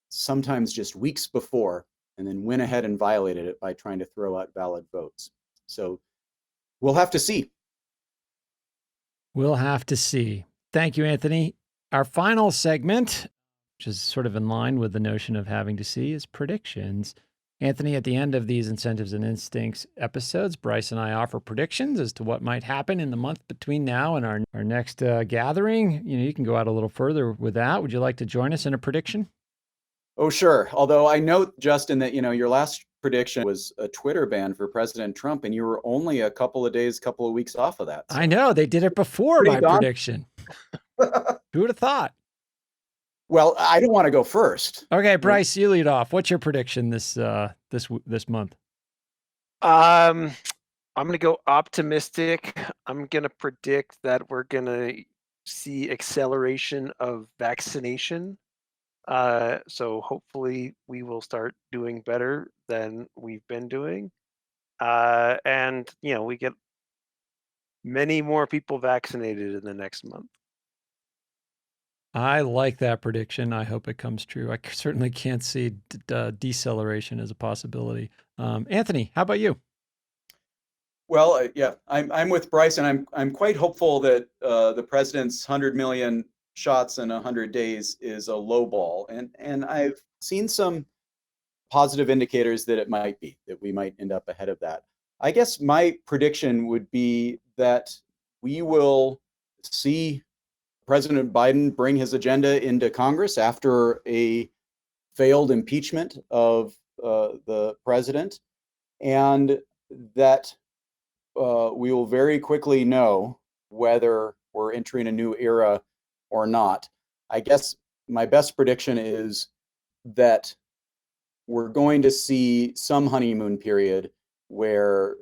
sometimes just weeks before, and then went ahead and violated it by trying to throw out valid votes. So we'll have to see. We'll have to see. Thank you, Anthony. Our final segment, which is sort of in line with the notion of having to see, is predictions. Anthony, at the end of these Incentives and Instincts episodes, Bryce and I offer predictions as to what might happen in the month between now and our next gathering. You can go out a little further with that. Would you like to join us in a prediction? Oh, sure. Although I note, Justin, that your last prediction was a Twitter ban for President Trump, and you were only a couple of weeks off of that. So. I know. They did it before my prediction. Who would have thought? Well, I don't want to go first. Okay, Bryce, you lead off. What's your prediction this month? I'm going to go optimistic. I'm going to predict that we're going to see acceleration of vaccination. So hopefully we will start doing better than we've been doing. And, we get many more people vaccinated in the next month. I like that prediction. I hope it comes true. I certainly can't see deceleration as a possibility. Anthony, how about you? Well, yeah, I'm with Bryce, and I'm quite hopeful that the president's 100 million shots in 100 days is a low ball, and I've seen some positive indicators that it might be, that we might end up ahead of that. I guess my prediction would be that we will see President Biden bring his agenda into Congress after a failed impeachment of the president, and that we will very quickly know whether we're entering a new era or not. I guess my best prediction is that we're going to see some honeymoon period where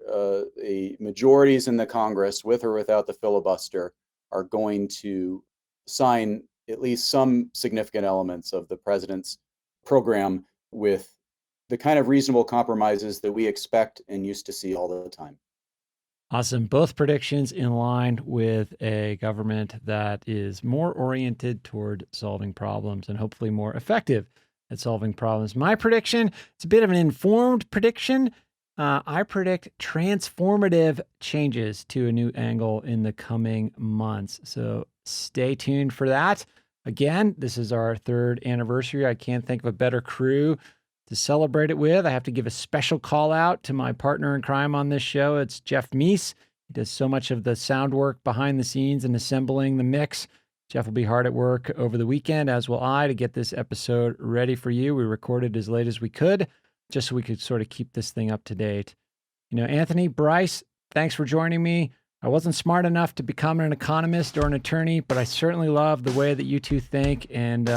majorities in the Congress, with or without the filibuster, are going to sign at least some significant elements of the president's program with the kind of reasonable compromises that we expect and used to see all the time. Awesome. Both predictions in line with a government that is more oriented toward solving problems and hopefully more effective at solving problems. My prediction, it's a bit of an informed prediction. I predict transformative changes to A New Angle in the coming months. So stay tuned for that. Again, this is our 3rd anniversary. I can't think of a better crew to celebrate it with. I have to give a special call out to my partner in crime on this show. It's Jeff Meese. He does so much of the sound work behind the scenes and assembling the mix. Jeff will be hard at work over the weekend, as will I, to get this episode ready for you. We recorded as late as we could, just so we could sort of keep this thing up to date. Anthony, Bryce, thanks for joining me. I wasn't smart enough to become an economist or an attorney, but I certainly love the way that you two think and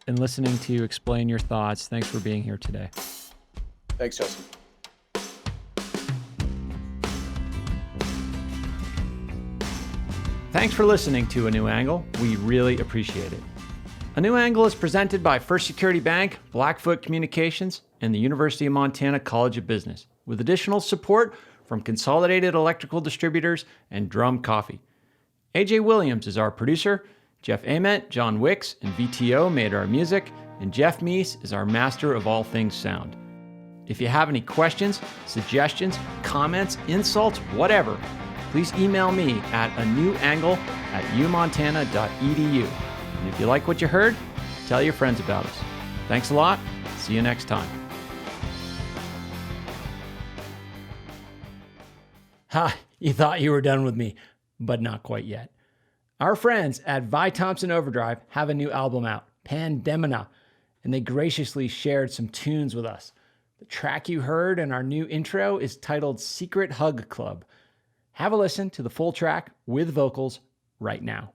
listening to you explain your thoughts. Thanks for being here today. Thanks, Justin. Thanks for listening to A New Angle. We really appreciate it. A New Angle is presented by First Security Bank, Blackfoot Communications, and the University of Montana College of Business, with additional support from Consolidated Electrical Distributors and Drum Coffee. AJ Williams is our producer. Jeff Ament, John Wicks, and VTO made our music, and Jeff Meese is our master of all things sound. If you have any questions, suggestions, comments, insults, whatever, please email me at anewangle@umontana.edu. And if you like what you heard, tell your friends about us. Thanks a lot. See you next time. Ha, you thought you were done with me, but not quite yet. Our friends at Vi Thompson Overdrive have a new album out, Pandemina, and they graciously shared some tunes with us. The track you heard in our new intro is titled Secret Hug Club. Have a listen to the full track with vocals right now.